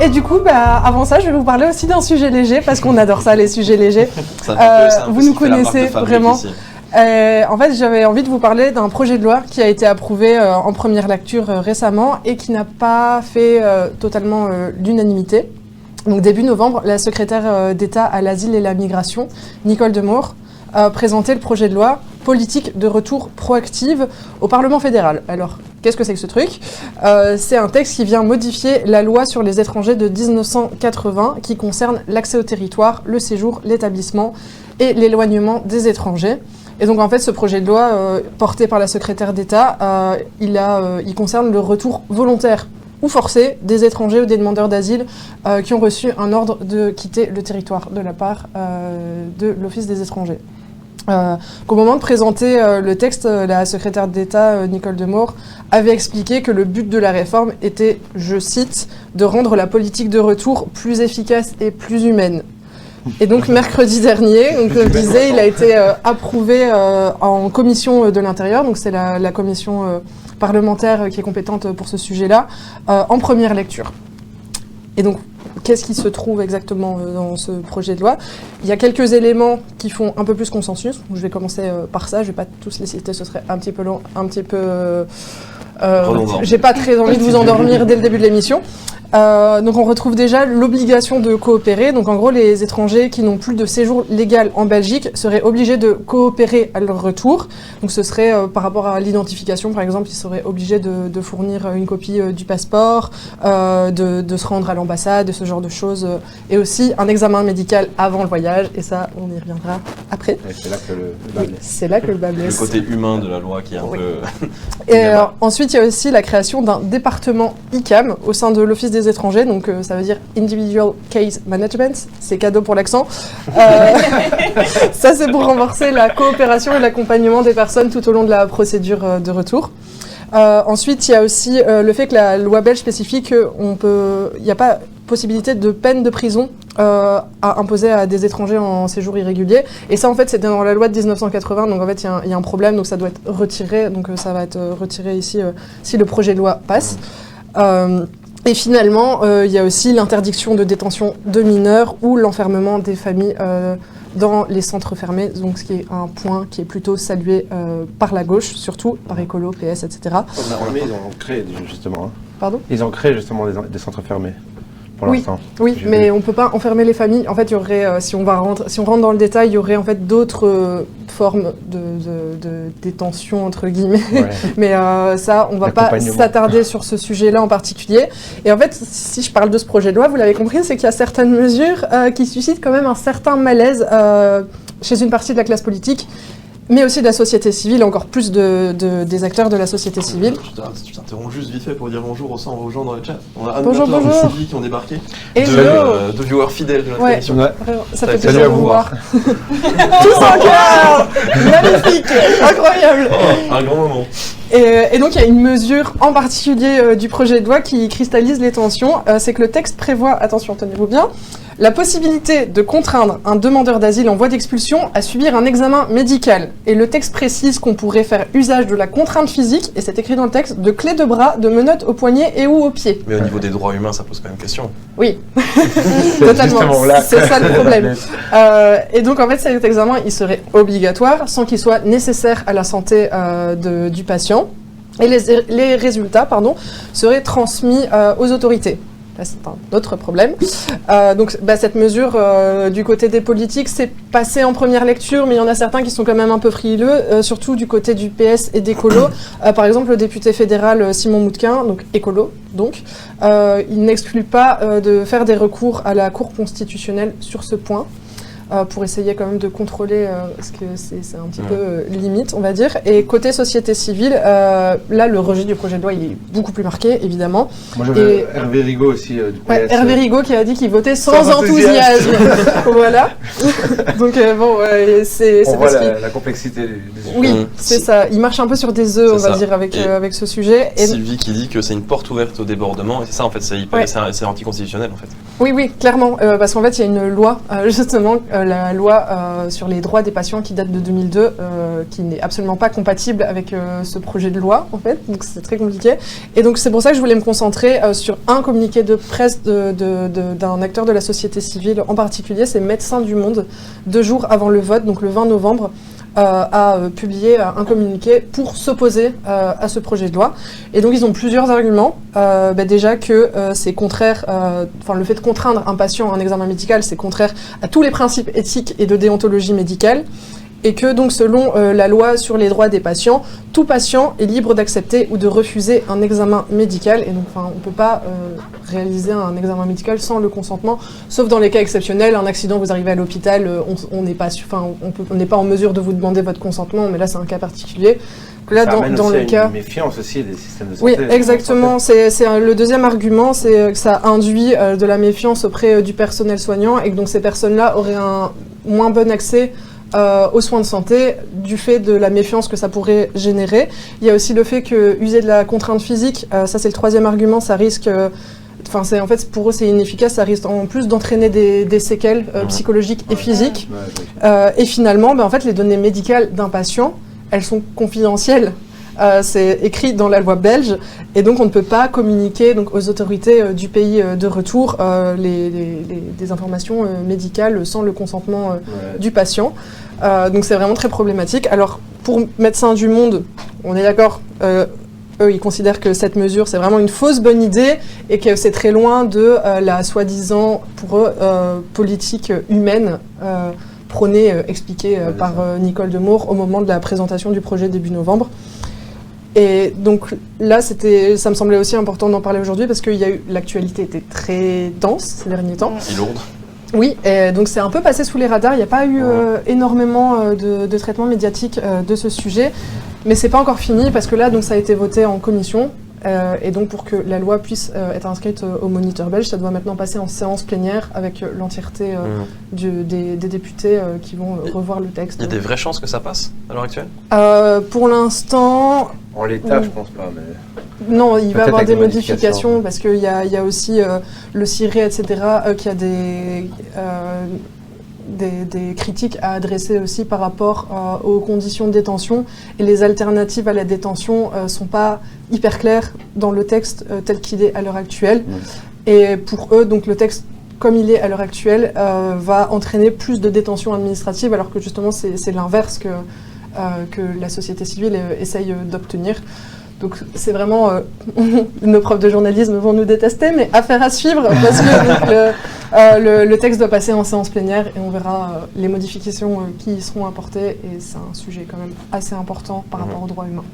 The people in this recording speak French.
Et du coup, avant ça, je vais vous parler aussi d'un sujet léger, parce qu'on adore ça, les sujets légers. Vous nous connaissez vraiment. En fait, j'avais envie de vous parler d'un projet de loi qui a été approuvé en première lecture récemment et qui n'a pas fait totalement l'unanimité. Donc début novembre, la secrétaire d'État à l'asile et la migration, Nicole Demore, a présenté le projet de loi politique de retour proactive au Parlement fédéral. Alors, qu'est-ce que c'est que ce truc ? C'est un texte qui vient modifier la loi sur les étrangers de 1980 qui concerne l'accès au territoire, le séjour, l'établissement et l'éloignement des étrangers. Et donc en fait, ce projet de loi porté par la secrétaire d'État, il concerne le retour volontaire ou forcé des étrangers ou des demandeurs d'asile qui ont reçu un ordre de quitter le territoire de la part de l'Office des étrangers. Qu'au moment de présenter le texte, la secrétaire d'État Nicole Demore avait expliqué que le but de la réforme était, je cite, de rendre la politique de retour plus efficace et plus humaine. Et donc mercredi dernier, donc, je disais, il a été approuvé en commission de l'intérieur, donc c'est la commission parlementaire qui est compétente pour ce sujet-là, en première lecture. Et donc, qu'est-ce qui se trouve exactement dans ce projet de loi ? Il y a quelques éléments qui font un peu plus consensus. Je vais commencer par ça, je ne vais pas tous les citer, ce serait un petit peu long, un petit peu... j'ai pas très envie de vous endormir dès le début de l'émission. Donc on retrouve déjà l'obligation de coopérer. Donc en gros, les étrangers qui n'ont plus de séjour légal en Belgique seraient obligés de coopérer à leur retour. Donc ce serait par rapport à l'identification, par exemple, ils seraient obligés de fournir une copie du passeport, de se rendre à l'ambassade, ce genre de choses, et aussi un examen médical avant le voyage. Et ça, on y reviendra après. Et c'est là que le bas blesse. C'est là que le bas blesse. Le côté humain de la loi qui est un peu... Et ensuite, il y a aussi la création d'un département ICAM au sein de l'Office des étrangers, donc ça veut dire Individual Case Management, c'est cadeau pour l'accent. Ça, c'est pour renforcer la coopération et l'accompagnement des personnes tout au long de la procédure de retour. Ensuite, il y a aussi le fait que la loi belge spécifie qu'il n'y a pas possibilité de peine de prison à imposer à des étrangers en séjour irrégulier. Et ça, en fait, c'était dans la loi de 1980. Donc, en fait, il y a un problème. Donc, ça doit être retiré. Donc, ça va être retiré ici si le projet de loi passe. Et finalement, il y a aussi l'interdiction de détention de mineurs ou l'enfermement des familles dans les centres fermés, donc ce qui est un point qui est plutôt salué par la gauche, surtout par Écolo, PS, etc. Mais ils ont créé justement. Pardon ? Ils ont créé justement des centres fermés. Oui, mais on ne peut pas enfermer les familles. En fait, il y aurait, si on rentre dans le détail, il y aurait en fait d'autres formes de détention, entre guillemets. Ouais. Mais ça, on ne va pas s'attarder sur ce sujet-là en particulier. Et en fait, si je parle de ce projet de loi, vous l'avez compris, c'est qu'il y a certaines mesures qui suscitent quand même un certain malaise chez une partie de la classe politique, mais aussi de la société civile, encore plus des acteurs de la société civile. Je t'interromps juste vite fait pour dire bonjour aux gens dans le chat. On a bonjour. Sylvie qui ont débarqué, de viewers fidèles de notre émission. Ouais, ça fait plaisir de vous voir. Tous en cœur. Magnifique, incroyable. Un grand moment. Et donc, il y a une mesure en particulier du projet de loi qui cristallise les tensions. C'est que le texte prévoit, attention, tenez-vous bien, la possibilité de contraindre un demandeur d'asile en voie d'expulsion à subir un examen médical. Et le texte précise qu'on pourrait faire usage de la contrainte physique, et c'est écrit dans le texte, de clés de bras, de menottes aux poignets et ou aux pieds. Mais au niveau des droits humains, ça pose quand même question. Oui, totalement. C'est ça le problème. Et donc, en fait, cet examen, il serait obligatoire, sans qu'il soit nécessaire à la santé du patient. Et les résultats, seraient transmis aux autorités. Là, c'est un autre problème. Donc, cette mesure, du côté des politiques, c'est passé en première lecture, mais il y en a certains qui sont quand même un peu frileux, surtout du côté du PS et d'Écolo. Par exemple, le député fédéral Simon Moutquin, donc Écolo, il n'exclut pas de faire des recours à la Cour constitutionnelle sur ce point. Pour essayer quand même de contrôler, parce que c'est un petit peu limite, on va dire. Et côté société civile, là, le rejet du projet de loi, il est beaucoup plus marqué, évidemment. Moi, j'avais Hervé Rigaud aussi, du PS. Ouais, Hervé Rigaud qui a dit qu'il votait sans enthousiasme. Voilà. Donc, c'est on parce voit la complexité des sujets. Oui, c'est ça. Il marche un peu sur des œufs, on va dire, avec ce sujet. Et Sylvie qui dit que c'est une porte ouverte au débordement, et c'est ça, en fait, c'est anticonstitutionnel, en fait. Oui, clairement, parce qu'en fait, il y a une loi, justement, la loi sur les droits des patients qui date de 2002, qui n'est absolument pas compatible avec ce projet de loi, en fait, donc c'est très compliqué. Et donc, c'est pour ça que je voulais me concentrer sur un communiqué de presse d'un acteur de la société civile en particulier, c'est Médecins du Monde, 2 jours avant le vote, donc le 20 novembre, a publié un communiqué pour s'opposer à ce projet de loi. Et donc ils ont plusieurs arguments. Déjà que c'est contraire, le fait de contraindre un patient à un examen médical, c'est contraire à tous les principes éthiques et de déontologie médicale. Et que donc selon la loi sur les droits des patients, tout patient est libre d'accepter ou de refuser un examen médical. Et donc on ne peut pas réaliser un examen médical sans le consentement, sauf dans les cas exceptionnels, un accident, vous arrivez à l'hôpital, on n'est pas en mesure de vous demander votre consentement, mais là c'est un cas particulier. Là, dans le cas, une méfiance aussi des systèmes de santé. Oui, exactement. C'est le deuxième argument, c'est que ça induit de la méfiance auprès du personnel soignant et que donc ces personnes-là auraient un moins bon accès aux soins de santé du fait de la méfiance que ça pourrait générer. Il y a aussi le fait que user de la contrainte physique, ça c'est le troisième argument, ça risque... en fait, pour eux, c'est inefficace, ça risque en plus d'entraîner des séquelles psychologiques et physiques. Et finalement, en fait, les données médicales d'un patient, elles sont confidentielles. C'est écrit dans la loi belge, et donc on ne peut pas communiquer donc, aux autorités du pays de retour des informations médicales sans le consentement du patient. Donc c'est vraiment très problématique. Alors, pour Médecins du Monde, on est d'accord, eux, ils considèrent que cette mesure, c'est vraiment une fausse bonne idée et que c'est très loin de la soi-disant, pour eux, politique humaine prônée, expliquée par Nicole Demore au moment de la présentation du projet début novembre. Et donc là, ça me semblait aussi important d'en parler aujourd'hui parce que l'actualité était très dense ces derniers temps. Si lourde. Oui, et donc c'est un peu passé sous les radars. Il n'y a pas eu énormément de traitement médiatique de ce sujet. Mais c'est pas encore fini parce que là, donc, ça a été voté en commission. Et donc pour que la loi puisse être inscrite au Moniteur belge, ça doit maintenant passer en séance plénière avec l'entièreté des députés qui vont revoir le texte. Il y a des vraies chances que ça passe à l'heure actuelle ? Pour l'instant... En l'état, je pense pas, mais... Non, il va y avoir des modifications parce qu'il y a aussi le CIRE, etc., qui a des critiques à adresser aussi par rapport aux conditions de détention. Et les alternatives à la détention ne sont pas hyper claires dans le texte tel qu'il est à l'heure actuelle. Et pour eux, donc, le texte comme il est à l'heure actuelle va entraîner plus de détention administrative, alors que justement c'est l'inverse que la société civile essaye d'obtenir. Donc c'est vraiment, nos profs de journalisme vont nous détester, mais affaire à suivre, parce que donc, le texte doit passer en séance plénière et on verra les modifications qui y seront apportées, et c'est un sujet quand même assez important par rapport aux droits humains.